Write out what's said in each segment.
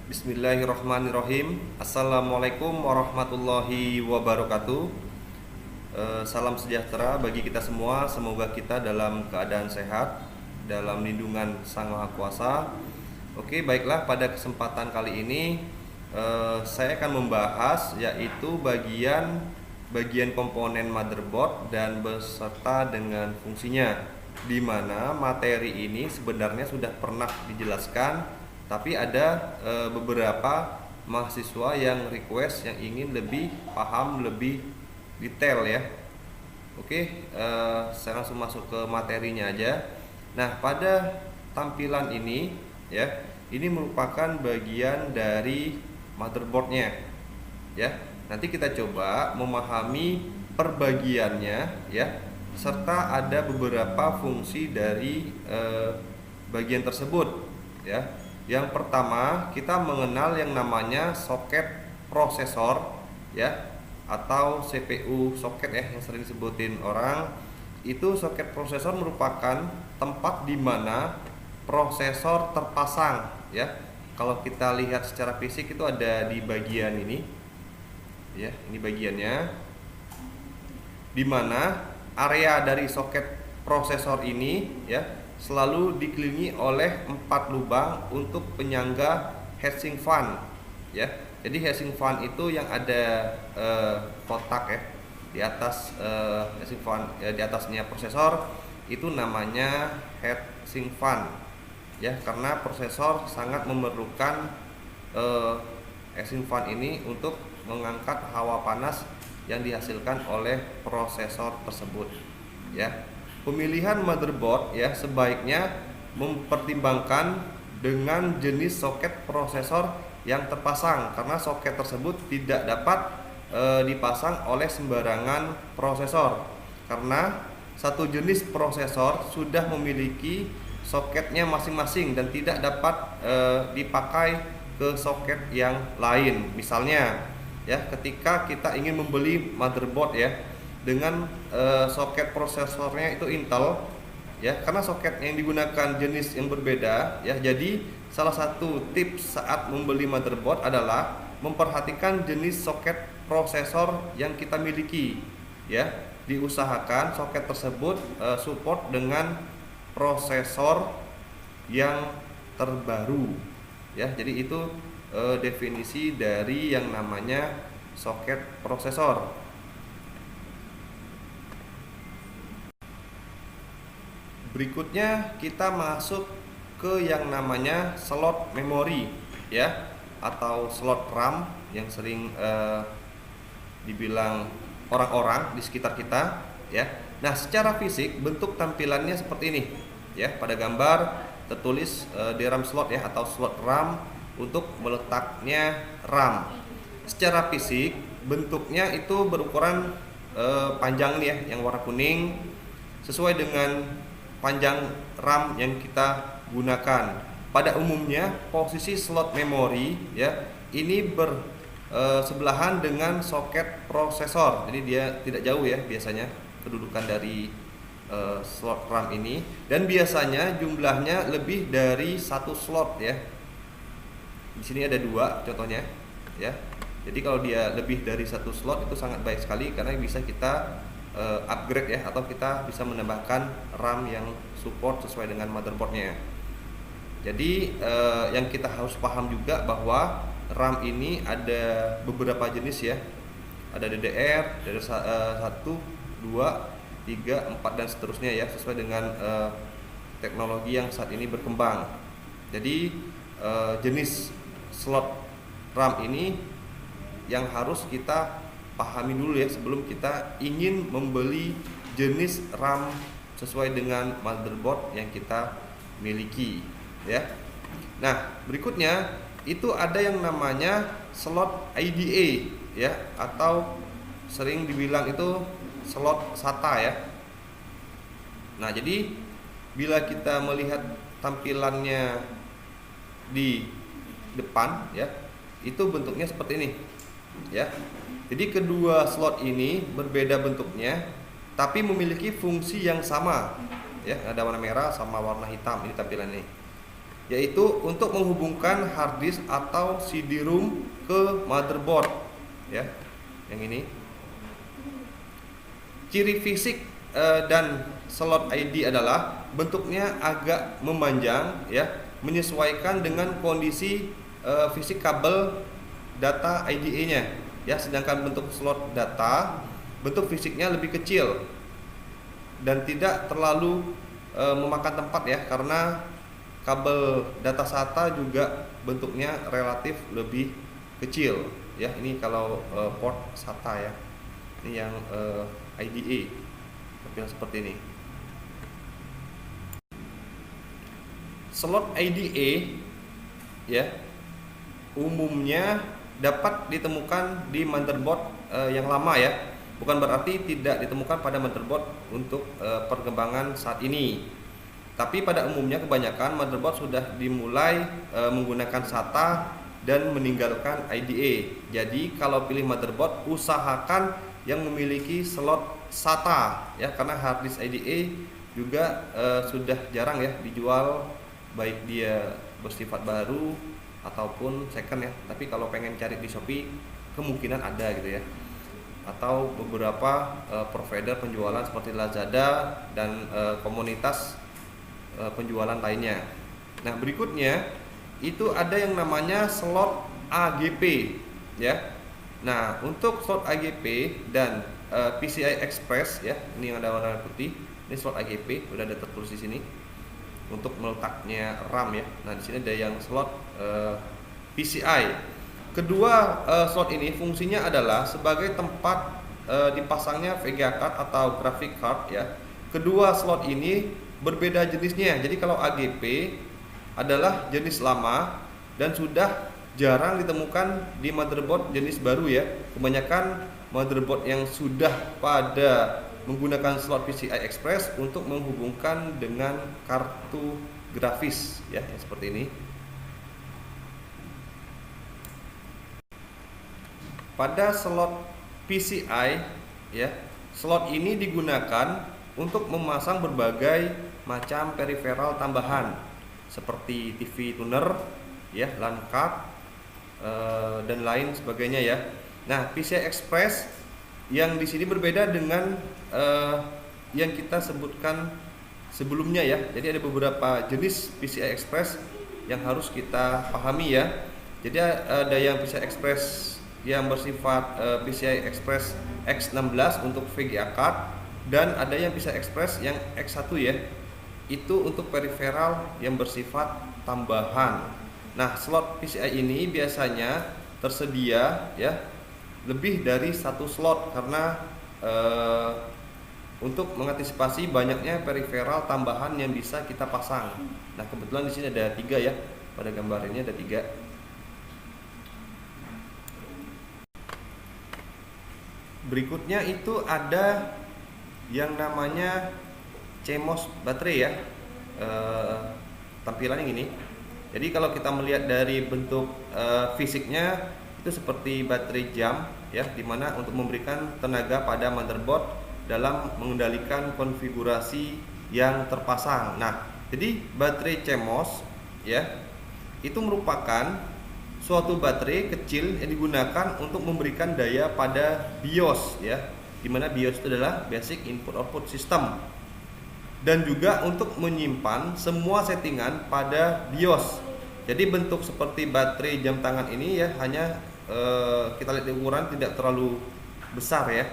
Bismillahirrahmanirrahim. Assalamualaikum warahmatullahi wabarakatuh. Salam sejahtera bagi kita semua. Semoga kita dalam keadaan sehat, dalam lindungan Sang Maha Kuasa. Oke, baiklah, pada kesempatan kali ini saya akan membahas yaitu bagian komponen motherboard dan beserta dengan fungsinya, di mana materi ini sebenarnya sudah pernah dijelaskan, tapi ada beberapa mahasiswa yang request yang ingin lebih paham, lebih detail ya. Oke, saya langsung masuk ke materinya aja. Nah, pada tampilan ini ya, ini merupakan bagian dari motherboardnya ya. Nanti kita coba memahami perbagiannya ya, serta ada beberapa fungsi dari bagian tersebut ya. Yang pertama, kita mengenal yang namanya soket prosesor ya, atau CPU soket ya yang sering disebutin orang. Itu soket prosesor merupakan tempat di mana prosesor terpasang ya. Kalau kita lihat secara fisik itu ada di bagian ini ya, ini bagiannya, di mana area dari soket prosesor ini ya selalu dikelilingi oleh 4 lubang untuk penyangga heatsink fan ya. Jadi heatsink fan itu yang ada kotak ya di atas heatsink fan ya, di atasnya prosesor itu namanya heatsink fan ya, karena prosesor sangat memerlukan heatsink fan ini untuk mengangkat hawa panas yang dihasilkan oleh prosesor tersebut ya. Pemilihan motherboard ya sebaiknya mempertimbangkan dengan jenis soket prosesor yang terpasang, karena soket tersebut tidak dapat dipasang oleh sembarangan prosesor, karena satu jenis prosesor sudah memiliki soketnya masing-masing dan tidak dapat dipakai ke soket yang lain. Misalnya ya, ketika kita ingin membeli motherboard ya dengan soket prosesornya itu Intel ya, karena soket yang digunakan jenis yang berbeda ya. Jadi salah satu tips saat membeli motherboard adalah memperhatikan jenis soket prosesor yang kita miliki ya. Diusahakan soket tersebut support dengan prosesor yang terbaru ya. Jadi itu definisi dari yang namanya soket prosesor. Berikutnya kita masuk ke yang namanya slot memori ya, atau slot RAM yang sering dibilang orang-orang di sekitar kita ya. Nah, secara fisik bentuk tampilannya seperti ini ya. Pada gambar tertulis DRAM slot ya, atau slot RAM untuk meletaknya RAM. Secara fisik bentuknya itu berukuran panjang nih ya, yang warna kuning, sesuai dengan panjang RAM yang kita gunakan. Pada umumnya posisi slot memori ya ini bersebelahan dengan soket prosesor, jadi dia tidak jauh ya biasanya kedudukan dari slot RAM ini, dan biasanya jumlahnya lebih dari satu slot ya. Di sini ada 2 contohnya ya. Jadi kalau dia lebih dari satu slot itu sangat baik sekali, karena bisa kita upgrade ya, atau kita bisa menambahkan RAM yang support sesuai dengan motherboardnya. Jadi yang kita harus paham juga bahwa RAM ini ada beberapa jenis ya. Ada DDR, DDR 1, 2, 3, 4 dan seterusnya ya, sesuai dengan teknologi yang saat ini berkembang. Jadi jenis slot RAM ini yang harus kita pahami dulu ya sebelum kita ingin membeli jenis RAM sesuai dengan motherboard yang kita miliki ya. Nah, berikutnya itu ada yang namanya slot IDA ya, atau sering dibilang itu slot SATA ya. Nah, jadi bila kita melihat tampilannya di depan ya, itu bentuknya seperti ini ya. Jadi kedua slot ini berbeda bentuknya tapi memiliki fungsi yang sama ya. Ada warna merah sama warna hitam ini tampilannya, yaitu untuk menghubungkan hard disk atau CD-ROM ke motherboard ya. Yang ini ciri fisik dan slot ID adalah bentuknya agak memanjang ya, menyesuaikan dengan kondisi fisik kabel data IDE-nya ya. Sedangkan bentuk slot data bentuk fisiknya lebih kecil dan tidak terlalu memakan tempat ya, karena kabel data SATA juga bentuknya relatif lebih kecil ya. Ini kalau port SATA ya. Ini yang IDE tampilan seperti ini. Slot IDE ya umumnya dapat ditemukan di motherboard yang lama ya. Bukan berarti tidak ditemukan pada motherboard untuk perkembangan saat ini. Tapi pada umumnya kebanyakan motherboard sudah dimulai menggunakan SATA dan meninggalkan IDE. Jadi kalau pilih motherboard usahakan yang memiliki slot SATA ya, karena hard disk IDE juga sudah jarang ya dijual, baik dia bersifat baru ataupun second ya. Tapi kalau pengen cari di Shopee kemungkinan ada gitu ya, atau beberapa provider penjualan seperti Lazada dan komunitas penjualan lainnya. Nah, berikutnya itu ada yang namanya slot AGP ya. Nah, untuk slot AGP dan PCI Express ya, ini yang ada warna putih, ini slot AGP udah ada tertulis di sini untuk meletaknya RAM ya. Nah, di sini ada yang slot PCI. Kedua slot ini fungsinya adalah sebagai tempat dipasangnya VGA card atau graphic card ya. Kedua slot ini berbeda jenisnya. Jadi kalau AGP adalah jenis lama dan sudah jarang ditemukan di motherboard jenis baru ya. Kebanyakan motherboard yang sudah pada menggunakan slot PCI Express untuk menghubungkan dengan kartu grafis ya, yang seperti ini. Pada slot PCI ya, slot ini digunakan untuk memasang berbagai macam peripheral tambahan seperti TV tuner ya, LAN card dan lain sebagainya ya. Nah, PCI Express yang di sini berbeda dengan yang kita sebutkan sebelumnya ya. Jadi ada beberapa jenis PCI Express yang harus kita pahami ya. Jadi ada yang PCI Express yang bersifat PCI Express X16 untuk VGA card, dan ada yang PCI Express yang X1 ya, itu untuk peripheral yang bersifat tambahan. Nah, slot PCI ini biasanya tersedia ya lebih dari satu slot karena untuk mengantisipasi banyaknya peripheral tambahan yang bisa kita pasang. Nah, kebetulan di sini ada 3 ya, pada gambar ini ada 3. Berikutnya itu ada yang namanya CMOS baterai ya, tampilannya ini. Jadi kalau kita melihat dari bentuk fisiknya itu seperti baterai jam ya, dimana untuk memberikan tenaga pada motherboard dalam mengendalikan konfigurasi yang terpasang. Nah, jadi baterai CMOS ya itu merupakan suatu baterai kecil yang digunakan untuk memberikan daya pada BIOS ya, dimana BIOS itu adalah Basic Input Output System, dan juga untuk menyimpan semua settingan pada BIOS. Jadi bentuk seperti baterai jam tangan ini ya, hanya kita lihat di ukuran tidak terlalu besar ya.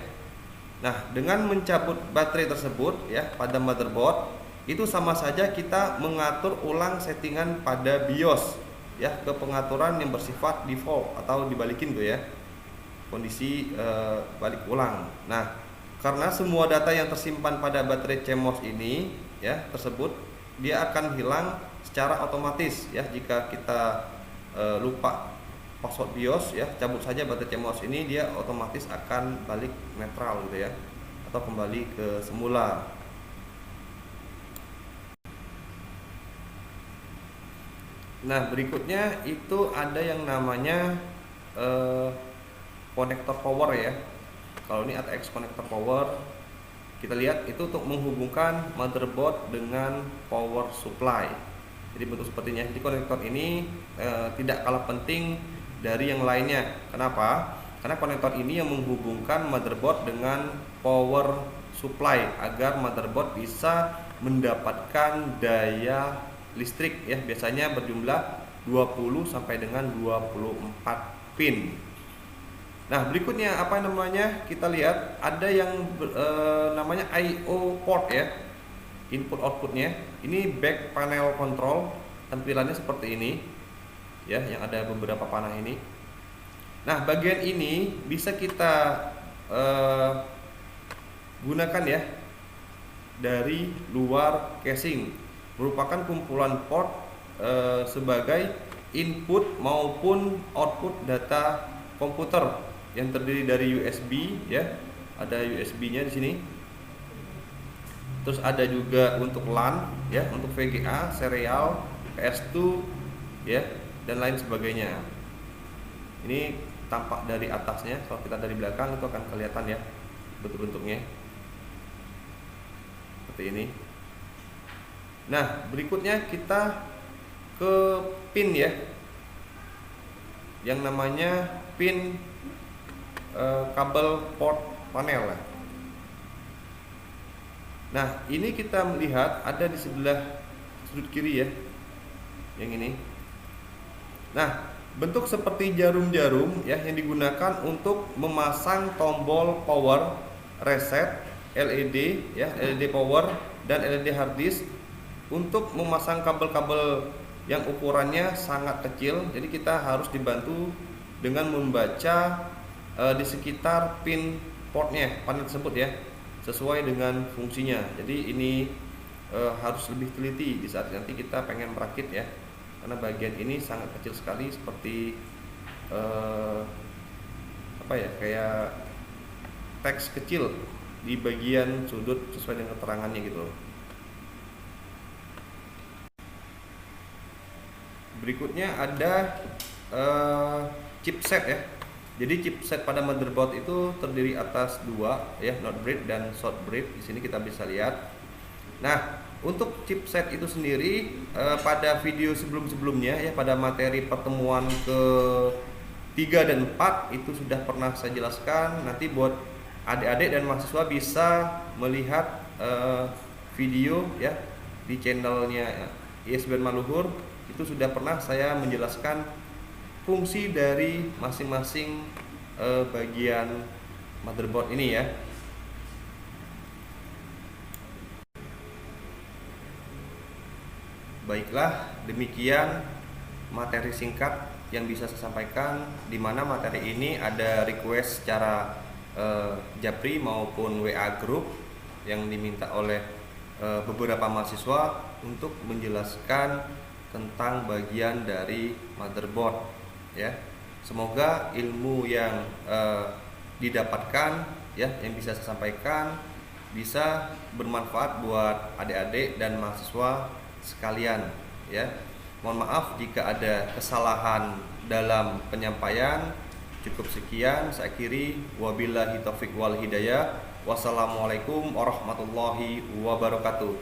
Nah, dengan mencabut baterai tersebut ya pada motherboard, itu sama saja kita mengatur ulang settingan pada BIOS ya ke pengaturan yang bersifat default atau dibalikin tuh ya, kondisi balik ulang. Nah, karena semua data yang tersimpan pada baterai CMOS ini ya tersebut, dia akan hilang secara otomatis ya jika kita lupa password BIOS ya, cabut saja baterai CMOS ini, dia otomatis akan balik netral gitu ya, atau kembali ke semula. Nah, berikutnya itu ada yang namanya konektor power ya. Kalau ini ATX konektor power, kita lihat itu untuk menghubungkan motherboard dengan power supply. Jadi bentuk sepertinya. Jadi konektor ini tidak kalah penting dari yang lainnya. Kenapa? Karena konektor ini yang menghubungkan motherboard dengan power supply agar motherboard bisa mendapatkan daya listrik ya, biasanya berjumlah 20 sampai dengan 24 pin. Nah, berikutnya apa namanya? Kita lihat ada yang namanya I/O port ya. Input outputnya. Ini back panel control, tampilannya seperti ini. Ya, yang ada beberapa panah ini. Nah, bagian ini bisa kita gunakan ya dari luar casing, merupakan kumpulan port sebagai input maupun output data komputer yang terdiri dari USB ya, ada USB-nya di sini. Terus ada juga untuk LAN ya, untuk VGA, serial, PS2 ya, dan lain sebagainya. Ini tampak dari atasnya, kalau kita dari belakang itu akan kelihatan ya bentuk-bentuknya seperti ini. Nah, berikutnya kita ke pin ya, yang namanya pin kabel port panel. Nah, ini kita melihat ada di sebelah sudut kiri ya, yang ini. Nah, bentuk seperti jarum-jarum ya, yang digunakan untuk memasang tombol power, reset, LED ya, LED power dan LED hard disk. Untuk memasang kabel-kabel yang ukurannya sangat kecil, jadi kita harus dibantu dengan membaca di sekitar pin portnya, panel tersebut ya, sesuai dengan fungsinya. Jadi ini harus lebih teliti di saat nanti kita pengen merakit ya, karena bagian ini sangat kecil sekali, seperti apa ya, kayak teks kecil di bagian sudut sesuai dengan keterangannya gitu loh. Berikutnya ada chipset ya. Jadi chipset pada motherboard itu terdiri atas dua ya, not bridge dan short bridge. Di sini kita bisa lihat. Nah, untuk chipset itu sendiri pada video sebelum-sebelumnya ya, pada materi pertemuan ke 3 dan 4 itu sudah pernah saya jelaskan. Nanti buat adik-adik dan mahasiswa bisa melihat video ya di channelnya ISBN Maluhur. Itu sudah pernah saya menjelaskan fungsi dari masing-masing bagian motherboard ini ya. Baiklah, demikian materi singkat yang bisa saya sampaikan, di mana materi ini ada request secara Japri maupun WA group yang diminta oleh beberapa mahasiswa untuk menjelaskan tentang bagian dari motherboard ya. Semoga ilmu yang didapatkan ya, yang bisa saya sampaikan, bisa bermanfaat buat adik-adik dan mahasiswa sekalian ya. Mohon maaf jika ada kesalahan dalam penyampaian. Cukup sekian, saya akhiri. Wabillahi taufik wal hidayah. Wassalamualaikum warahmatullahi wabarakatuh.